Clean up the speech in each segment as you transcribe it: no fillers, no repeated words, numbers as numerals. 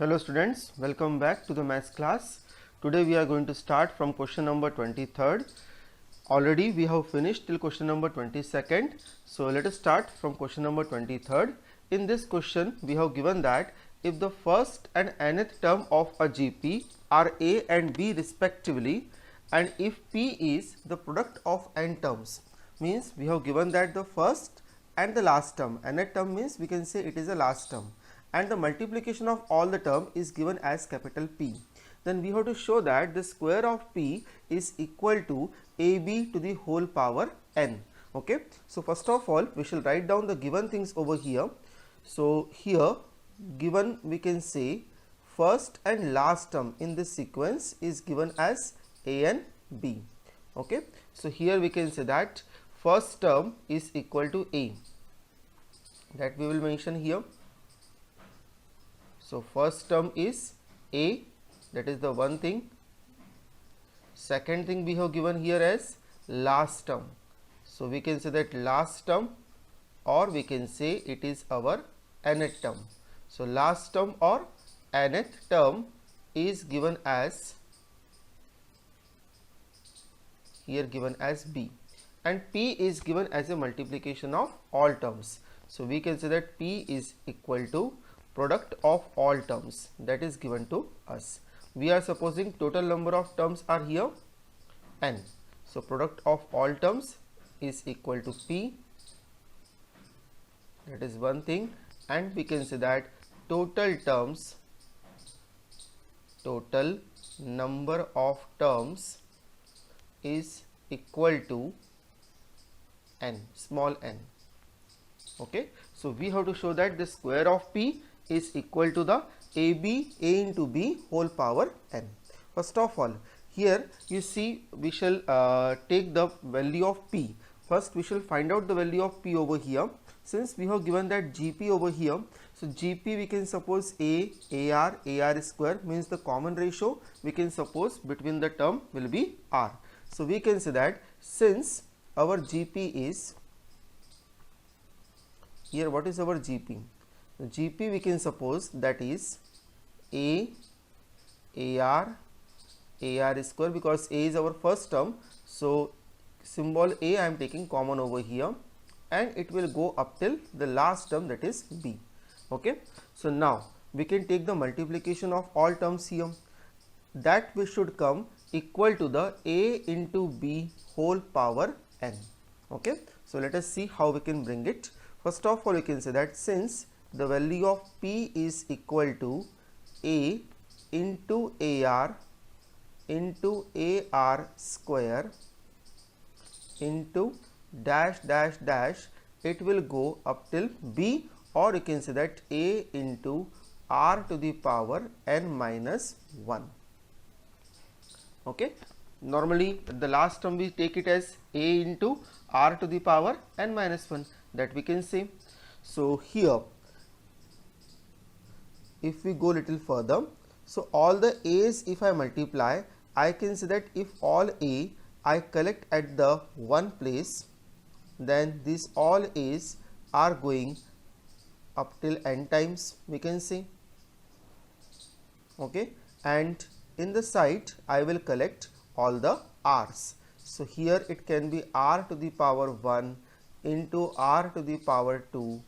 Hello students, welcome back to the maths class. Today we are going to start from question number 23rd. Already we have finished till question number 22nd. So let us start from question number 23rd. In this question we have given that if the first and nth term of a GP are A and B respectively, and if P is the product of n terms, means we have given that the first and the last term, nth term means we can say it is a last term, and the multiplication of all the term is given as capital P. Then we have to show that the square of P is equal to AB to the whole power n. Okay. So first of all we shall write down the given things over here. So here given we can say first and last term in this sequence is given as A and B. Okay. So here we can say that first term is equal to A, that we will mention here. So first term is A, that is the one thing. Second thing we have given here as last term. So we can say that last term, or we can say it is our nth term. So last term or nth term is given as, here given as B, and P is given as a multiplication of all terms. So we can say that P is equal to product of all terms, that is given to us. We are supposing total number of terms are here n. So product of all terms is equal to P, that is one thing, and we can say that total terms, total number of terms is equal to n, small n. Okay. So we have to show that the square of P is equal to the A into B whole power n. First of all, here you see we shall take the value of P. First we shall find out the value of P over here. Since we have given that GP over here, so GP we can suppose AR square means the common ratio we can suppose between the term will be R. So we can say that since our GP is, here what is our GP? The GP we can suppose that is AR square, because A is our first term. So symbol A I am taking common over here, and it will go up till the last term, that is B. Okay. So now we can take the multiplication of all terms here, that we should come equal to the A into B whole power n. Okay. So let us see how we can bring it. First of all we can say that since the value of P is equal to A into AR square into dash dash dash, it will go up till B, or you can say that A into R to the power n minus 1. Okay. Normally the last term we take it as A into R to the power n minus 1, that we can say. So here if we go little further, so all the A's if I multiply, I can say that if all A I collect at the one place, then these all A's are going up till n times, we can say. Okay. And in the side I will collect all the R's. So here it can be R to the power 1 into R to the power 2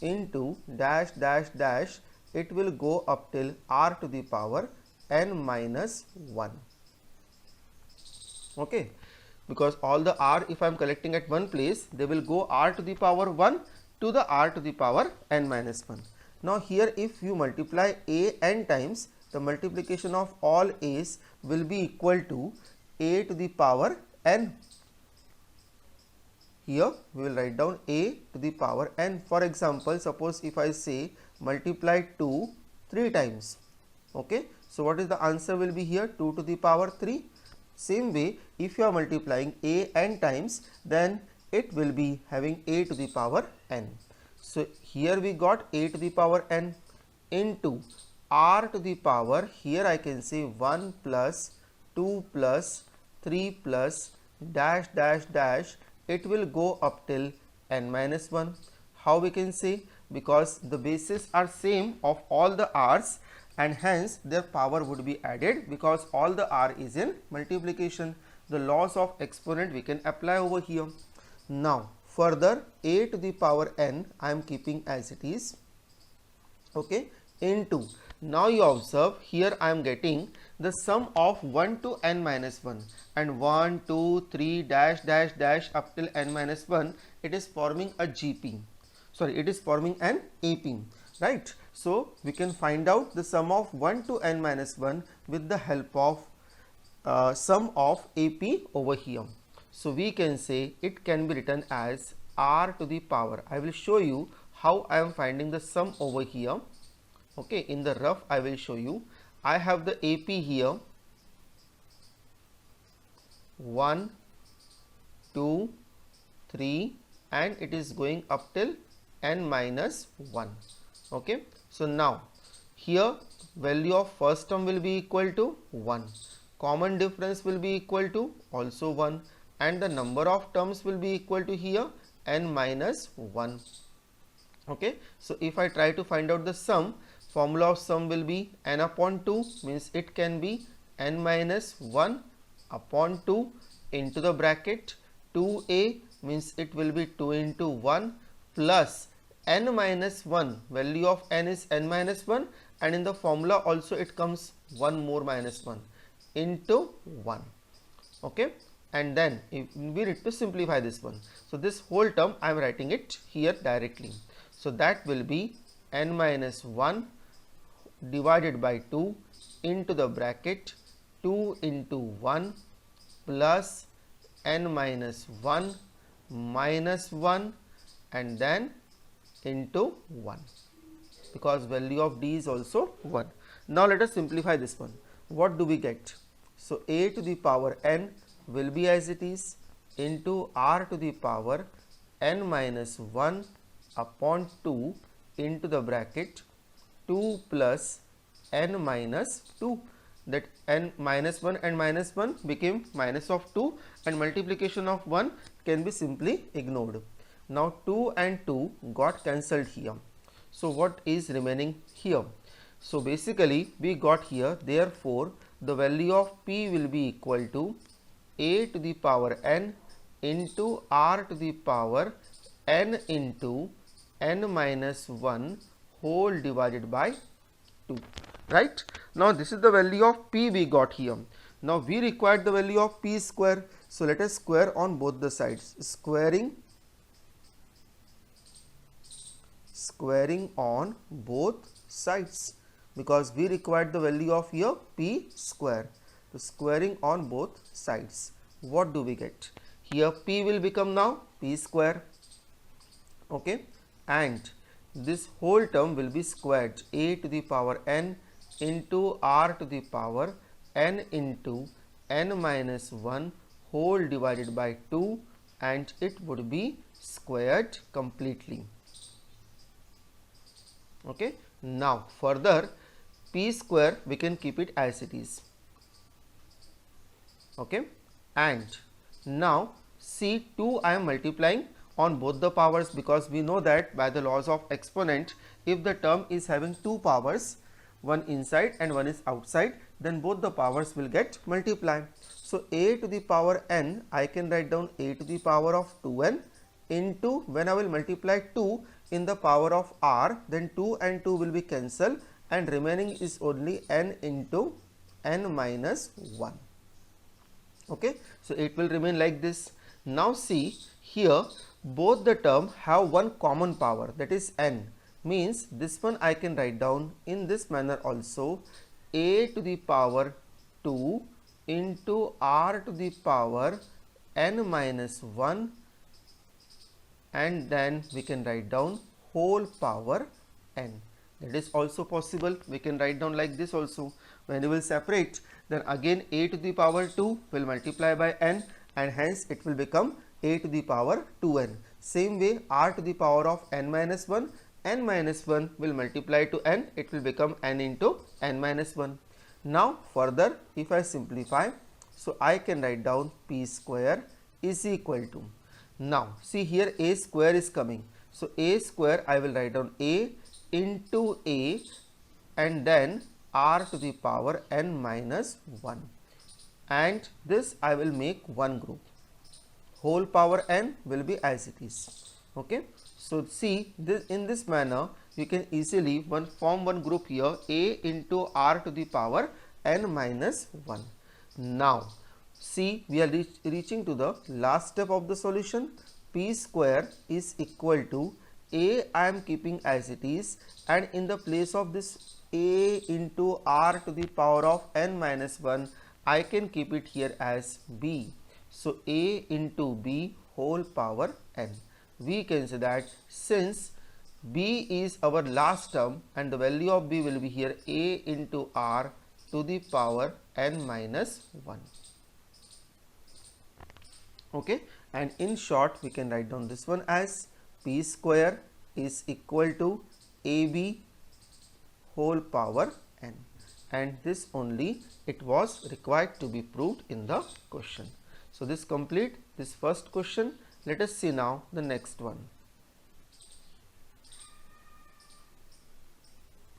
into dash dash dash, it will go up till R to the power n minus 1. Okay. Because all the R if I am collecting at one place, they will go R to the power 1 to the R to the power n minus 1. Now here if you multiply A n times, the multiplication of all A's will be equal to A to the power n. Here we will write down A to the power n. For example, suppose if I say multiply 2 3 times. Okay. So what is the answer will be here? 2 to the power 3. Same way, if you are multiplying A n times, then it will be having A to the power n. So here we got A to the power n into R to the power, here I can say 1 plus 2 plus 3 plus dash dash dash, it will go up till n minus 1. How we can say? Because the bases are same of all the R's, and hence their power would be added because all the r is in multiplication. The laws of exponent we can apply over here. Now further a to the power n I am keeping as it is, okay, into, now you observe here I am getting the sum of 1 to n minus 1 and 1, 2, 3 dash dash dash up till n minus 1, it is forming a GP, sorry, it is forming an AP, right. So we can find out the sum of 1 to n minus 1 with the help of sum of AP over here. So we can say it can be written as r to the power. I will show you how I am finding the sum over here. Okay, in the rough I will show you. I have the AP here 1, 2, 3 and it is going up till n minus 1. Okay, so now here value of first term will be equal to 1, common difference will be equal to also 1 and the number of terms will be equal to here n minus 1. Okay, so if I try to find out the sum, formula of sum will be n upon 2, means it can be n minus 1 upon 2 into the bracket 2a, means it will be 2 into 1 plus n minus 1, value of n is n minus 1 and in the formula also it comes 1 more minus 1 into 1. Okay, and then if we need to simplify this one, so this whole term I am writing it here directly. So that will be n minus 1 divided by 2 into the bracket 2 into 1 plus n minus 1 minus 1 and then into 1, because value of d is also 1. Now let us simplify this one. What do we get? So a to the power n will be as it is into r to the power n minus 1 upon 2 into the bracket 2 plus n minus 2, that n minus 1 and minus 1 became minus of 2 and multiplication of 1 can be simply ignored. Now 2 and 2 got cancelled here. So what is remaining here? So basically we got here, therefore the value of p will be equal to a to the power n into r to the power n into n minus 1 whole divided by 2, right. Now this is the value of p we got here. Now we required the value of p square, so let us square on both the sides, squaring on both sides, because we required the value of here p square. So squaring on both sides, what do we get? Here p will become now p square, okay, and this whole term will be squared, a to the power n into r to the power n into n minus 1 whole divided by 2 and it would be squared completely. Okay, now further p square we can keep it as it is. Okay, and now see 2 I am multiplying on both the powers, because we know that by the laws of exponent, if the term is having two powers, one inside and one is outside, then both the powers will get multiplied. So a to the power n, I can write down a to the power of 2n into, when I will multiply 2 in the power of r, then 2 and 2 will be cancelled and remaining is only n into n minus 1. Okay, so it will remain like this. Now see here, both the term have one common power, that is n, means this one I can write down in this manner also, a to the power 2 into r to the power n minus 1, and then we can write down whole power n. That is also possible. We can write down like this also. When we will separate, then again a to the power 2 will multiply by n and hence it will become a to the power 2n. Same way r to the power of n minus 1, n minus 1 will multiply to n, it will become n into n minus 1. Now further if I simplify, so I can write down p square is equal to, now see here a square is coming, so a square I will write down a into a and then r to the power n minus 1, and this I will make one group. Whole power n will be as it is. Okay. So see, this in this manner you can easily form one group here, a into r to the power n minus 1. Now see, we are reaching to the last step of the solution. P square is equal to a I am keeping as it is, and in the place of this a into r to the power of n minus 1, I can keep it here as b. So a into b whole power n. We can say that since b is our last term and the value of b will be here a into r to the power n minus 1. Okay, and in short we can write down this one as p square is equal to ab whole power n, and this only it was required to be proved in the question. So this complete this first question. Let us see now the next one.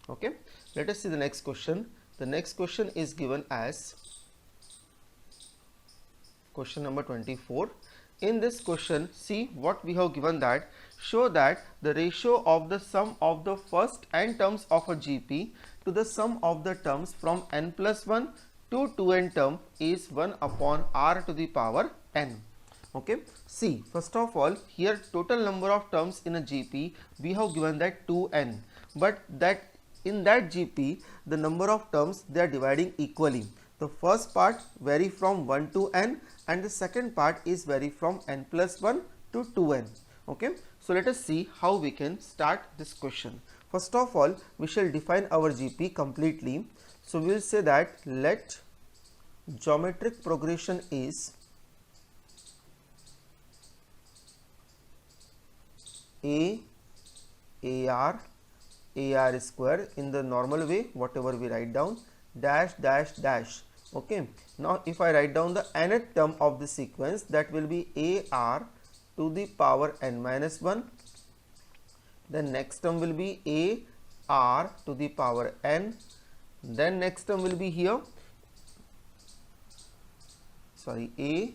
Okay, let us see the next question. The next question is given as question number 24. In this question, see what we have given, that show that the ratio of the sum of the first n terms of a GP to the sum of the terms from n plus 1 to 2n term is 1 upon r to the power n. Okay. See, first of all, here total number of terms in a GP we have given that 2n, but that in that GP the number of terms they are dividing equally. The first part vary from 1 to n, and the second part is vary from n plus 1 to 2n. Okay. So let us see how we can start this question. First of all, we shall define our GP completely. So we will say that let geometric progression is AR square in the normal way, whatever we write down, dash dash dash. Okay. Now if I write down the nth term of the sequence, that will be AR to the power n minus 1. Then next term will be AR to the power n. Then next term will be here, sorry, A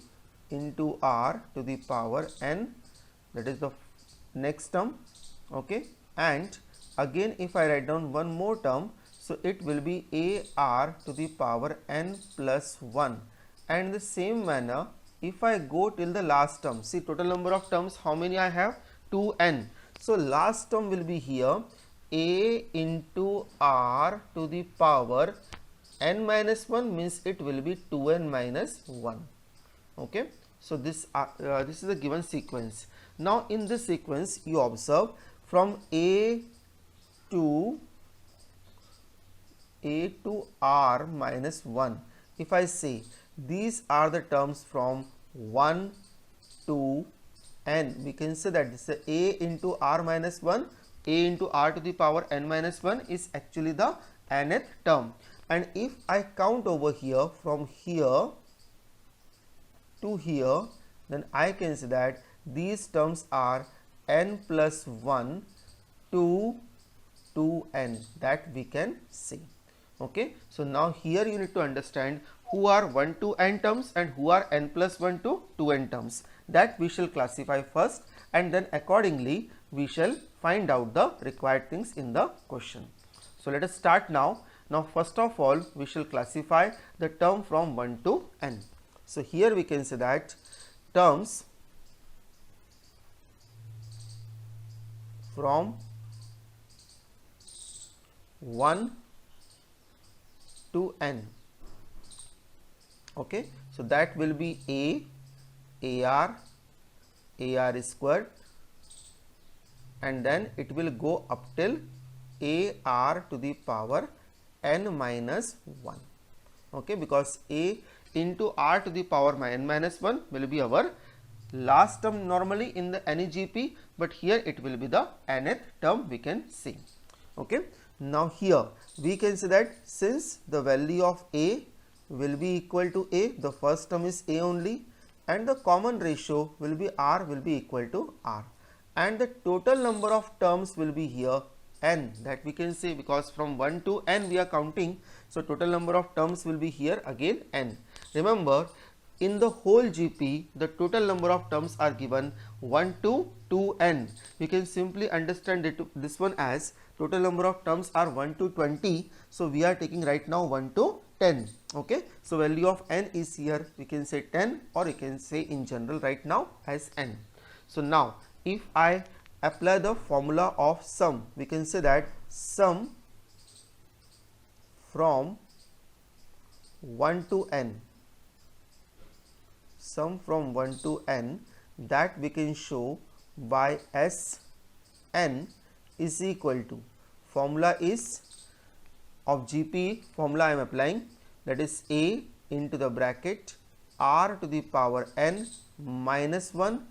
into R to the power n, that is the next term. Okay. And again if I write down one more term, so it will be AR to the power n plus 1. And the same manner if I go till the last term, see total number of terms how many I have, 2n. So last term will be here a into r to the power n minus 1, means it will be 2n minus 1. Okay. So this is a given sequence. Now in this sequence you observe from a to r minus 1, if I say these are the terms from 1 to n, we can say that this is a into r minus 1, a into r to the power n minus 1 is actually the nth term. And if I count over here from here to here, then I can say that these terms are n plus 1 to 2n, that we can see. Okay. So now here you need to understand who are 1 to n terms and who are n plus 1 to 2n terms, that we shall classify first, and then accordingly we shall find out the required things in the question. So let us start now. Now first of all we shall classify the term from 1 to n. So here we can say that terms from 1 to n. Okay. So that will be AR squared, and then it will go up till AR to the power n minus 1. Okay, because A into R to the power n minus 1 will be our last term normally in the any GP, but here it will be the nth term we can see. Okay. Now here we can say that since the value of A will be equal to A, the first term is A only, and the common ratio will be R will be equal to R, and the total number of terms will be here n, that we can say, because from 1 to n we are counting. So total number of terms will be here again n. Remember, in the whole GP the total number of terms are given 1 to 2n. You can simply understand it, this one as total number of terms are 1 to 20. So we are taking right now 1 to 10. Okay, so value of n is here, we can say 10, or you can say in general right now as n. So now if I apply the formula of sum, we can say that sum from 1 to n, sum from 1 to n, that we can show by S n is equal to, formula is of GP, formula I am applying, that is a into the bracket r to the power n minus 1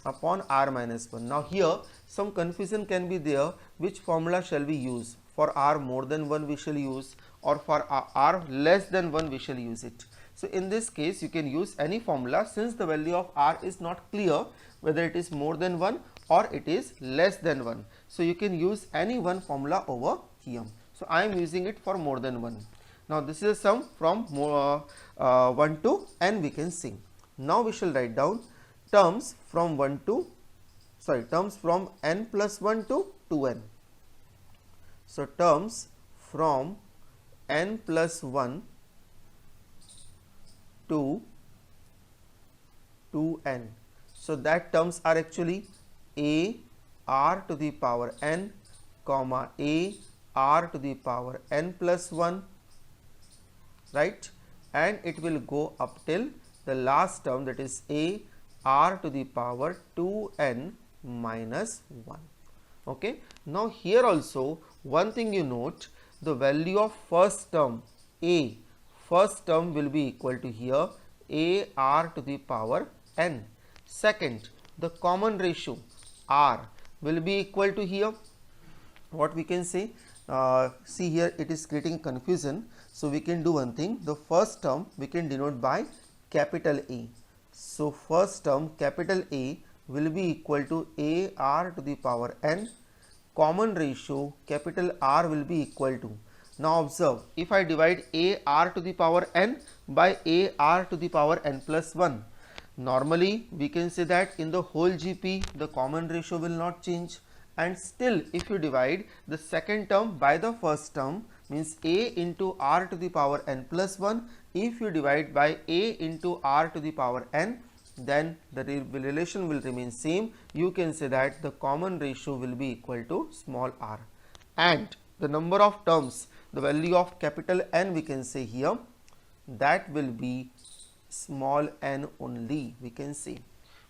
upon r minus 1. Now here some confusion can be there, which formula shall we use? For r more than 1 we shall use, or for r less than 1 we shall use it. So in this case you can use any formula, since the value of r is not clear whether it is more than 1 or it is less than 1. So you can use any one formula over here. So I am using it for more than 1. Now this is a sum from 1 to n we can see. Now we shall write down terms from terms from n plus 1 to 2n. So terms from n plus 1 to 2n. So that terms are actually a r to the power n, comma a r to the power n plus 1, right, and it will go up till the last term, that is a r to the power 2n minus 1. Okay. Now here also one thing you note, the value of first term a, first term will be equal to here a r to the power n. Second, the common ratio r will be equal to here, what we can say, see here it is creating confusion. So we can do one thing, the first term we can denote by capital A. So first term capital A will be equal to a r to the power n, common ratio capital R will be equal to, now observe, if I divide a r to the power n by a r to the power n plus 1, normally we can say that in the whole GP the common ratio will not change, and still if you divide the second term by the first term, means a into r to the power n plus 1, if you divide by a into r to the power n, then the relation will remain same. You can say that the common ratio will be equal to small r, and the number of terms, the value of capital N we can say here, that will be small n only, we can say,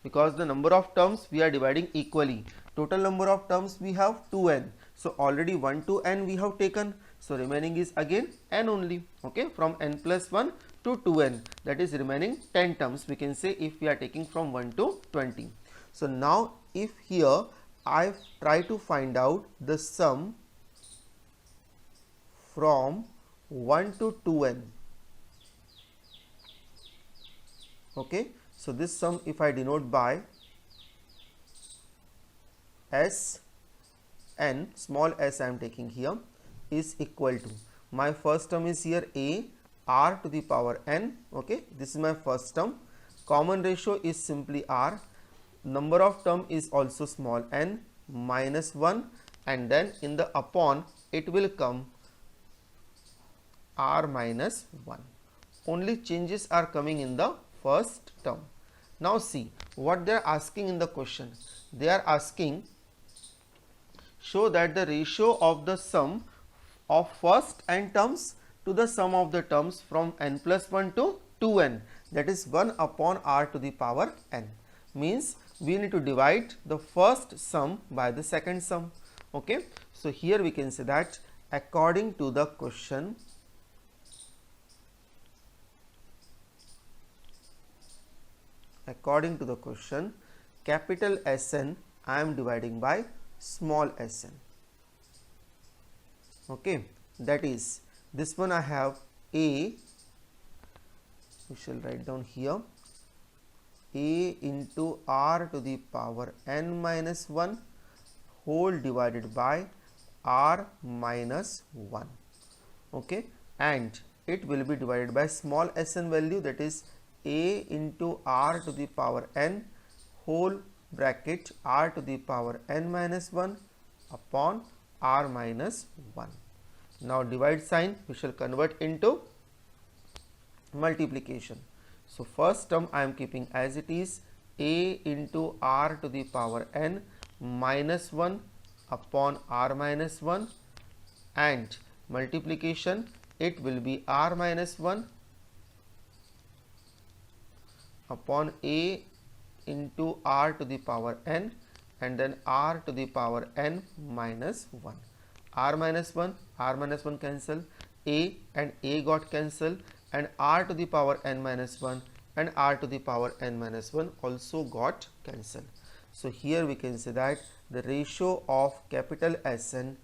because the number of terms we are dividing equally. Total number of terms we have 2n, so already 1 to n we have taken, so remaining is again n only. Okay, from n plus 1 to 2n, that is remaining 10 terms, we can say, if we are taking from 1 to 20. So now if here I try to find out the sum from 1 to 2n, okay, so this sum if I denote by S n, small s I am taking here, is equal to, my first term is here a r to the power n, okay, this is my first term, common ratio is simply r, number of term is also small n minus 1, and then in the upon it will come r minus 1. Only changes are coming in the first term. Now see what they are asking in the question. They are asking, show that the ratio of the sum of first n terms to the sum of the terms from n plus 1 to 2n, that is 1 upon r to the power n, means we need to divide the first sum by the second sum. Okay, so here we can say that according to the question, capital Sn I am dividing by small sn. Okay, that is this one I have a, we shall write down here, a into r to the power n minus 1 whole divided by r minus 1. Okay, and it will be divided by small sn value, that is a into r to the power n whole bracket r to the power n minus 1 upon r minus 1. Now divide sign we shall convert into multiplication. So first term I am keeping as it is, a into r to the power n minus 1 upon r minus 1, and multiplication it will be r minus 1 upon a into r to the power n, and then r to the power n minus 1. R minus 1 cancel, a and a got cancelled, and r to the power n minus 1 and r to the power n minus 1 also got cancelled. So here we can say that the ratio of capital Sn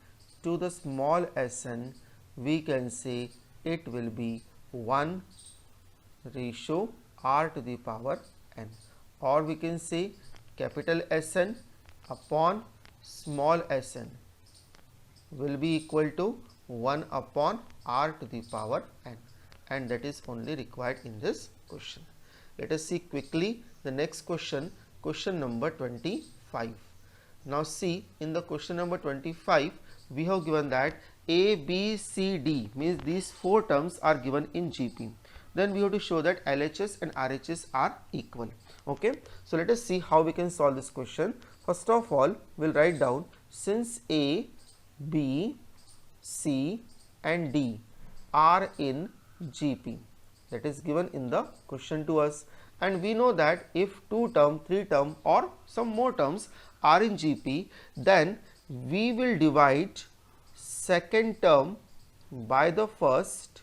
to the small sn, we can say it will be 1 ratio r to the power n, or we can say capital Sn upon small sn will be equal to 1 upon r to the power n, and that is only required in this question. Let us see quickly the next question, question number 25. Now see, in the question number 25 we have given that a, b, c, d means these 4 terms are given in GP. Then we have to show that LHS and RHS are equal. Okay, so let us see how we can solve this question. First of all, we will write down, since a, b, c and d are in GP, that is given in the question to us, and we know that if 2 term, 3 term or some more terms are in GP, then we will divide second term by the first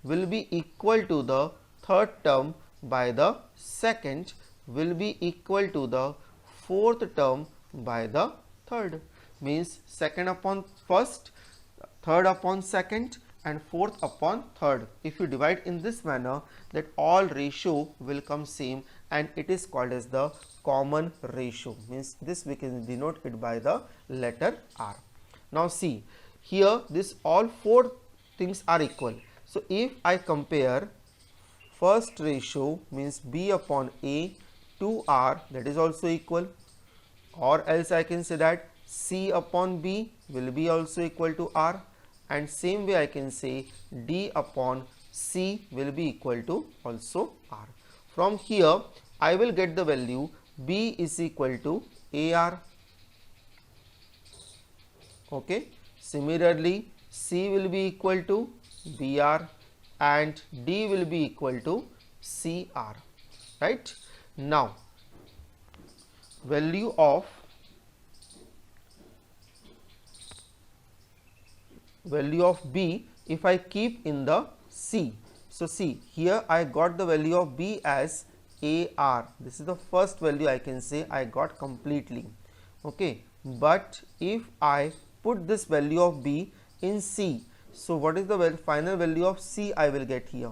will be equal to the third term by the second will be equal to the fourth term by the third, means second upon first, third upon second and fourth upon third. If you divide in this manner, that all ratio will come same, and it is called as the common ratio, means this we can denote it by the letter R. Now see, here this all 4 things are equal. So if I compare first ratio, means b upon a to r, that is also equal, or else I can say that c upon b will be also equal to r, and same way I can say d upon c will be equal to also r. From here I will get the value b is equal to ar. Okay, similarly c will be equal to br and d will be equal to cr. Right, now value of b if I keep in the c. So see, here I got the value of b as ar, this is the first value I can say I got completely. Okay, but if I put this value of b in c, so what is the final value of c I will get here?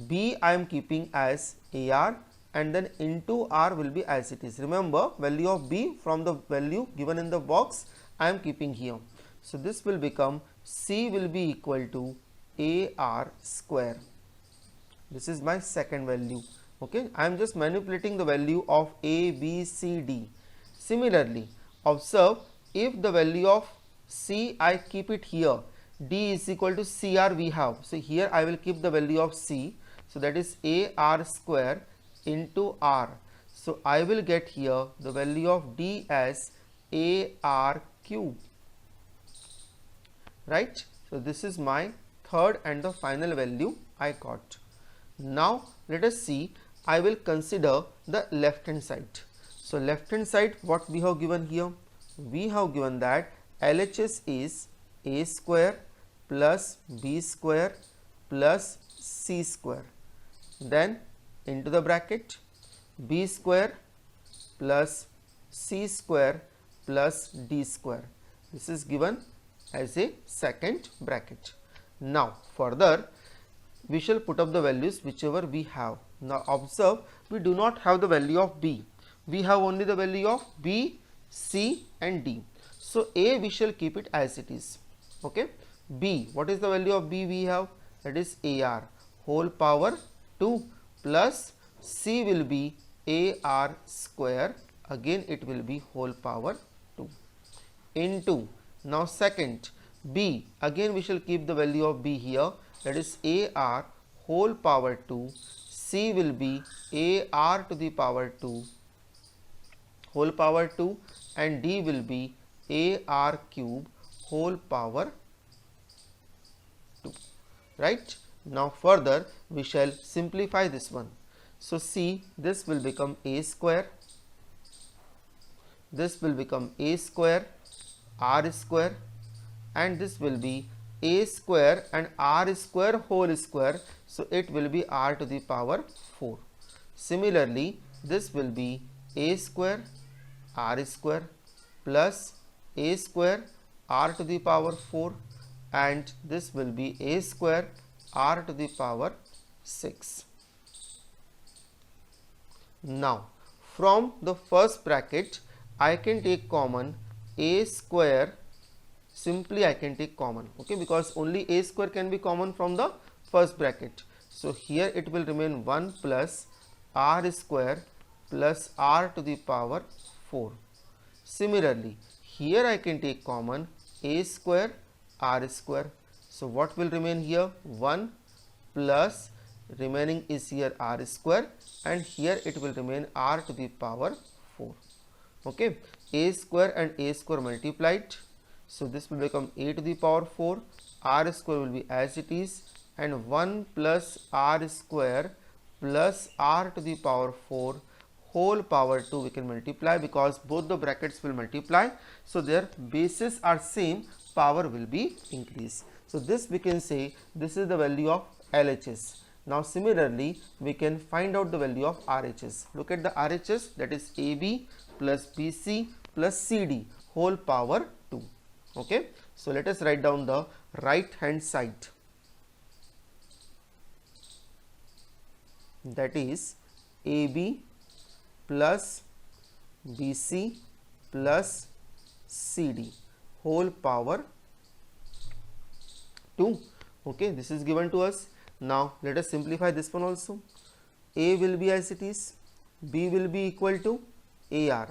B I am keeping as ar, and then into r will be as it is. Remember, value of b from the value given in the box I am keeping here. So this will become c will be equal to ar square. This is my second value. Okay, I am just manipulating the value of a, b, c, d. Similarly, observe, if the value of c I keep it here, d is equal to cr we have. So here I will keep the value of c. So that is ar square into r. So I will get here the value of d as ar cube. Right. So this is my third and the final value I got. Now let us see, I will consider the left hand side. So left hand side, what we have given here? We have given that LHS is a square plus b square plus c square, then into the bracket b square plus c square plus d square. This is given as a second bracket. Now further we shall put up the values whichever we have. Now observe, we do not have the value of b, we have only the value of b, c and d. So a we shall keep it as it is. Okay. B, what is the value of B we have? That is AR whole power 2 plus C will be AR square, again it will be whole power 2 into, now second B, again we shall keep the value of B here, that is AR whole power 2, C will be AR to the power 2 whole power 2 and D will be AR cube whole power 2, right. Now further we shall simplify this one. So see, this will become A square, this will become A square R square, and this will be A square and R square whole square, so it will be R to the power 4. Similarly, this will be A square R square plus A square R to the power 4, and this will be A square R to the power 6. Now from the first bracket I can take common A square, simply I can take common, okay, because only A square can be common from the first bracket. So here it will remain 1 plus R square plus R to the power 4. Similarly, here I can take common A square R square. So what will remain here? 1 plus remaining is here R square, and here it will remain R to the power 4. Okay, A square and A square multiplied, so this will become A to the power 4, R square will be as it is, and 1 plus R square plus R to the power 4 whole power 2 we can multiply, because both the brackets will multiply, so their bases are same, power will be increased. So this we can say this is the value of LHS. Now similarly we can find out the value of RHS. Look at the RHS, that is AB plus BC plus CD whole power 2. Okay, so let us write down the right hand side, that is AB plus BC plus CD whole power 2. Okay, this is given to us. Now let us simplify this one also. A will be as it is, B will be equal to AR.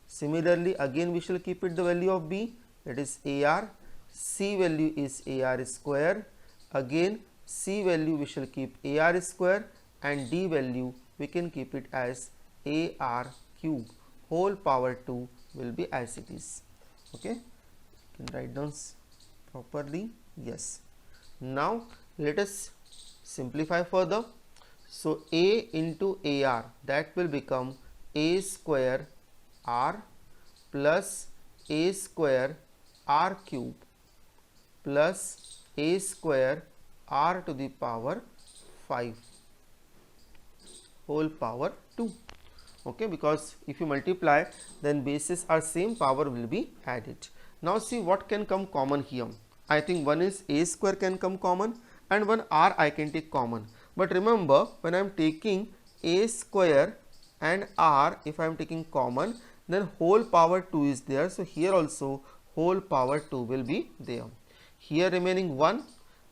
Similarly, again we shall keep it the value of B, that is AR. C value is AR square, again C value we shall keep AR square, and D value we can keep it as AR cube whole power 2 will be as it is. Okay, you can write down properly. Yes. Now let us simplify further. So A into AR, that will become A square R plus A square R cube plus A square R to the power 5 whole power 2. Okay, because if you multiply then bases are same, power will be added. Now see what can come common here. I think one is A square can come common and one R I can take common. But remember, when I am taking A square and R, if I am taking common, then whole power 2 is there. So here also whole power 2 will be there. Here remaining 1,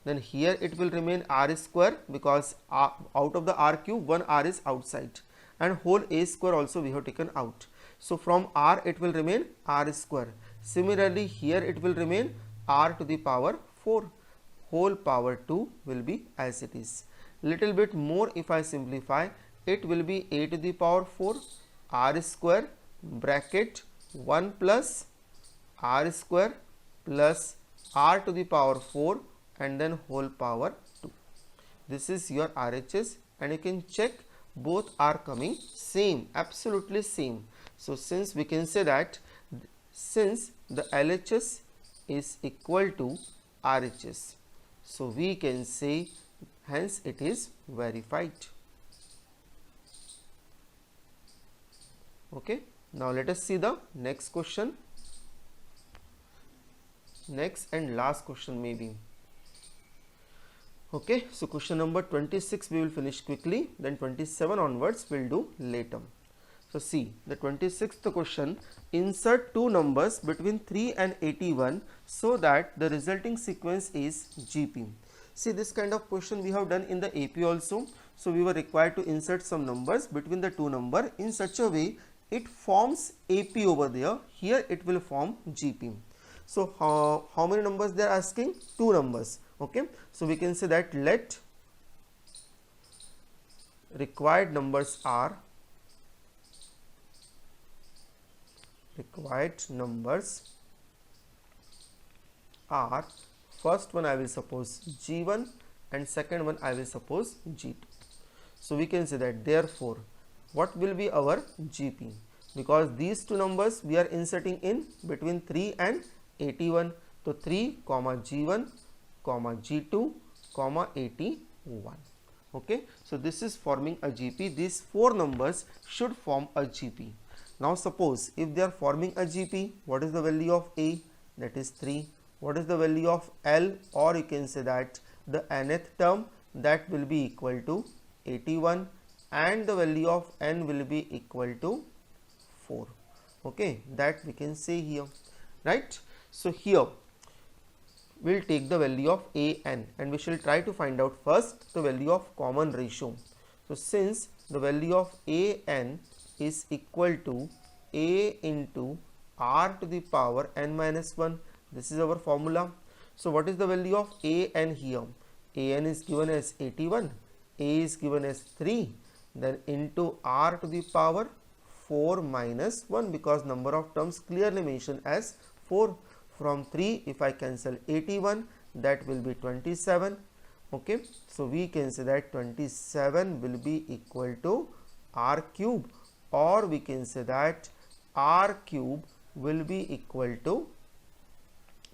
then here it will remain R square, because out of the R cube one R is outside, and whole A square also we have taken out. So from R it will remain R square. Similarly here it will remain R to the power 4 whole power 2 will be as it is. Little bit more if I simplify, it will be A to the power 4 R square bracket 1 plus R square plus R to the power 4 and then whole power 2. This is your RHS, and you can check both are coming same, absolutely same. So since we can say that since the LHS is equal to RHS, so we can say hence it is verified. Okay, now let us see the next question, next and last question maybe. Okay, so question number 26 we will finish quickly, then 27 onwards we will do later. So see the 26th question, insert two numbers between 3 and 81 so that the resulting sequence is GP. See, this kind of question we have done in the AP also. So we were required to insert some numbers between the two numbers in such a way it forms AP over there, here it will form GP. So how many numbers they are asking? Two numbers. Okay, so we can say that let required numbers are first one I will suppose G1 and second one I will suppose G2. So we can say that therefore what will be our GP, because these two numbers we are inserting in between 3 and 81. So 3 comma G1 comma G2 comma 81. Okay, so this is forming a GP. These four numbers should form a GP. Now suppose if they are forming a GP, what is the value of A? That is 3. What is the value of L, or you can say that the nth term, that will be equal to 81, and the value of n will be equal to 4. Okay, that we can say here, right? So here we will take the value of a n and we shall try to find out first the value of common ratio. So since the value of a n is equal to a into r to the power n minus 1, this is our formula. So what is the value of a n here? A n is given as 81, a is given as 3, then into r to the power 4 minus 1, because number of terms clearly mentioned as 4. From 3 if I cancel 81, that will be 27. Okay, so we can say that 27 will be equal to r cube, or we can say that r cube will be equal to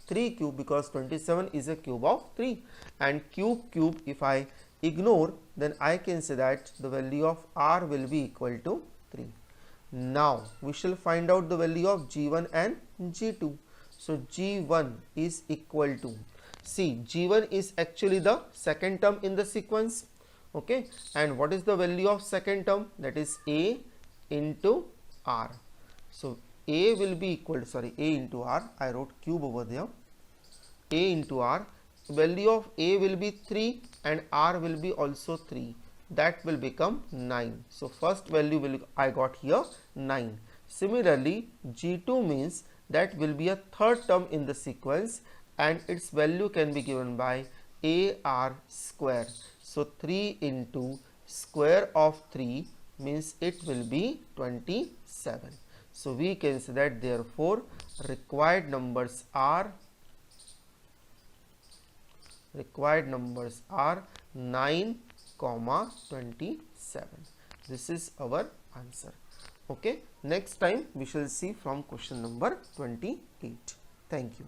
3 cube, because 27 is a cube of 3, and cube if I ignore, then I can say that the value of r will be equal to 3. Now we shall find out the value of G1 and G2. So G1 is equal to, see, G1 is actually the second term in the sequence. Okay, and what is the value of second term? That is A into R. So A will be equal to, sorry, A into R, I wrote cube over there, A into R, value of A will be 3 and R will be also 3, that will become 9. So first value will I got here 9. Similarly G2 means that will be a third term in the sequence, and its value can be given by AR square. So 3 into square of 3 means it will be 27. So we can say that therefore required numbers are 9, 27. This is our answer. Okay, next time we shall see from question number 28. Thank you.